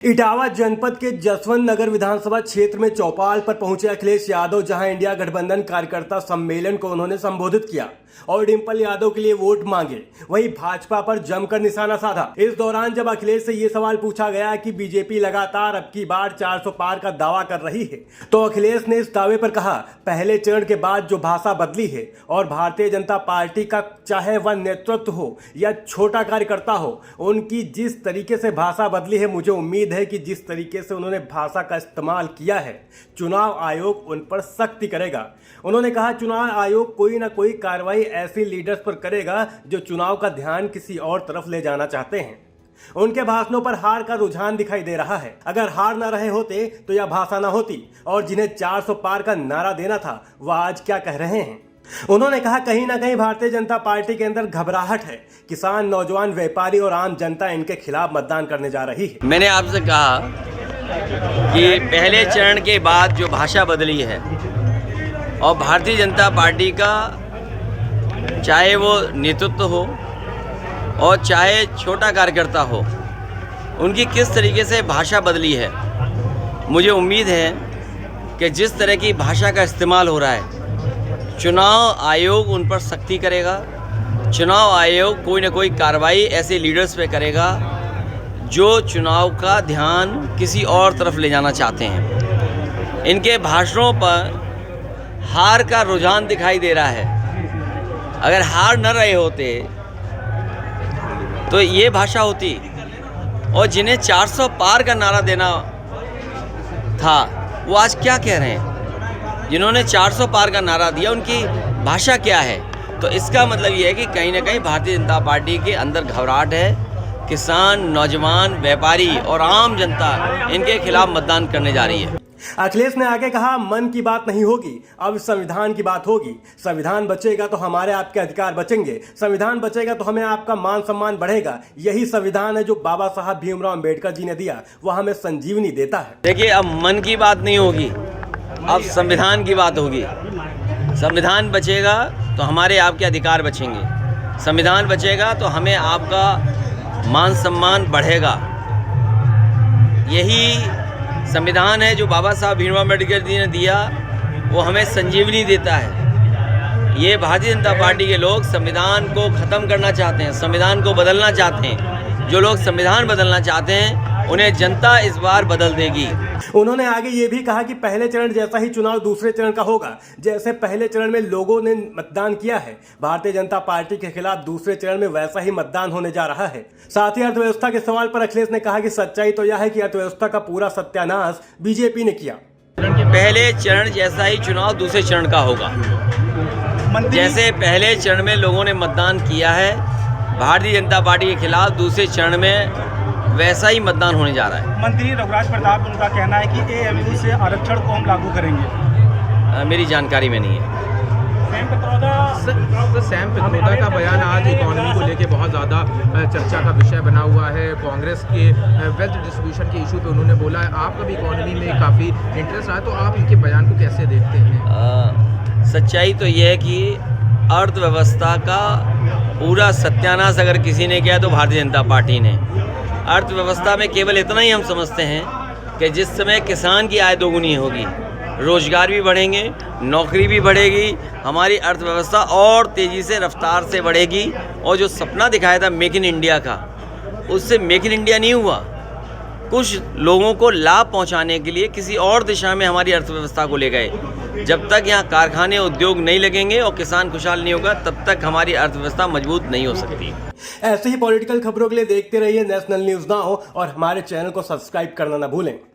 इटावा जनपद के जसवंत नगर विधानसभा क्षेत्र में चौपाल पर पहुंचे अखिलेश यादव, जहां इंडिया गठबंधन कार्यकर्ता सम्मेलन को उन्होंने संबोधित किया और डिंपल यादव के लिए वोट मांगे। वहीं भाजपा पर जमकर निशाना साधा। इस दौरान जब अखिलेश से ये सवाल पूछा गया कि बीजेपी लगातार अब की बार 400 पार का दावा कर रही है, तो अखिलेश ने इस दावे पर कहा, पहले चरण के बाद जो भाषा बदली है और भारतीय जनता पार्टी का चाहे वह नेतृत्व हो या छोटा कार्यकर्ता हो, उनकी जिस तरीके से भाषा बदली है, मुझे उम्मीद है कि जिस तरीके से उन्होंने भाषा का इस्तेमाल किया है, चुनाव आयोग उन पर सख्ती करेगा। उन्होंने कहा, चुनाव आयोग कोई ना कोई कार्रवाई ऐसी लीडर्स पर करेगा जो चुनाव का ध्यान किसी और तरफ ले जाना चाहते हैं। उनके भाषणों पर हार का रुझान दिखाई दे रहा है। अगर हार न रहे होते तो यह भाषा न होती और जिन्हें 400 पार का नारा देना था वह आज क्या कह रहे हैं। उन्होंने कहा, कहीं ना कहीं भारतीय जनता पार्टी के अंदर घबराहट है। किसान, नौजवान, व्यापारी और आम जनता इनके खिलाफ मतदान करने जा रही है। मैंने आपसे कहा कि पहले चरण के बाद जो भाषा बदली है और भारतीय जनता पार्टी का चाहे वो नेतृत्व हो और चाहे छोटा कार्यकर्ता हो, उनकी किस तरीके से भाषा बदली है, मुझे उम्मीद है कि जिस तरह की भाषा का इस्तेमाल हो रहा है, चुनाव आयोग उन पर सख्ती करेगा। चुनाव आयोग कोई ना कोई कार्रवाई ऐसे लीडर्स पे करेगा जो चुनाव का ध्यान किसी और तरफ ले जाना चाहते हैं। इनके भाषणों पर हार का रुझान दिखाई दे रहा है। अगर हार न रहे होते तो ये भाषा होती, और जिन्हें 400 पार का नारा देना था वो आज क्या कह रहे हैं। जिन्होंने 400 पार का नारा दिया उनकी भाषा क्या है। तो इसका मतलब ये है कि कहीं ना कहीं भारतीय जनता पार्टी के अंदर घबराहट है। किसान, नौजवान, व्यापारी और आम जनता इनके खिलाफ मतदान करने जा रही है। अखिलेश ने आगे कहा, मन की बात नहीं होगी, अब संविधान की बात होगी। संविधान बचेगा तो हमारे आपके अधिकार बचेंगे। संविधान बचेगा तो हमें आपका मान सम्मान बढ़ेगा। यही संविधान है जो बाबा साहब भीमराव अंबेडकर जी ने दिया, वह हमें संजीवनी देता है। देखिए, अब मन की बात नहीं होगी, अब संविधान की बात होगी। संविधान बचेगा तो हमारे आपके अधिकार बचेंगे। संविधान बचेगा तो हमें आपका मान सम्मान बढ़ेगा। यही संविधान है जो बाबा साहब भीमराव अम्बेडकर जी ने दिया, वो हमें संजीवनी देता है। ये भारतीय जनता पार्टी के लोग संविधान को ख़त्म करना चाहते हैं, संविधान को बदलना चाहते हैं। जो लोग संविधान बदलना चाहते हैं उन्हें जनता इस बार बदल देगी। उन्होंने आगे ये भी कहा कि पहले चरण जैसा ही चुनाव दूसरे चरण का होगा। जैसे पहले चरण में लोगों ने मतदान किया है भारतीय जनता पार्टी के खिलाफ, दूसरे चरण में वैसा ही मतदान होने जा रहा है। साथ ही अर्थव्यवस्था के सवाल पर अखिलेश ने कहा कि सच्चाई तो यह है कि अर्थव्यवस्था का पूरा सत्यानाश बीजेपी ने किया। पहले चरण जैसा ही चुनाव दूसरे चरण का होगा। जैसे पहले चरण में लोगों ने मतदान किया है भारतीय जनता पार्टी के खिलाफ, दूसरे चरण में वैसा ही मतदान होने जा रहा है। मंत्री रघुराज प्रताप, उनका कहना है कि एएमयू से आरक्षण को हम लागू करेंगे। मेरी जानकारी में नहीं है। सैम पित्रोदा का बयान आज इकोनॉमी को लेके बहुत ज़्यादा चर्चा का विषय बना हुआ है। कांग्रेस के वेल्थ डिस्ट्रीब्यूशन के इशू पे उन्होंने बोला है आपका भी इकोनॉमी में काफ़ी इंटरेस्ट रहा है, तो आप इनके बयान को कैसे देखते हैं? सच्चाई तो ये है कि अर्थव्यवस्था का पूरा सत्यानाश अगर किसी ने किया तो भारतीय जनता पार्टी ने। अर्थव्यवस्था में केवल इतना ही हम समझते हैं कि जिस समय किसान की आय दोगुनी होगी, रोजगार भी बढ़ेंगे, नौकरी भी बढ़ेगी, हमारी अर्थव्यवस्था और तेज़ी से रफ्तार से बढ़ेगी। और जो सपना दिखाया था मेक इन इंडिया का, उससे मेक इन इंडिया नहीं हुआ। कुछ लोगों को लाभ पहुंचाने के लिए किसी और दिशा में हमारी अर्थव्यवस्था को ले गए। जब तक यहाँ कारखाने, उद्योग नहीं लगेंगे और किसान खुशहाल नहीं होगा, तब तक हमारी अर्थव्यवस्था मजबूत नहीं हो सकती। ऐसे ही पॉलिटिकल खबरों के लिए देखते रहिए नेशनल न्यूज़ नाउ और हमारे चैनल को सब्सक्राइब करना न भूलें।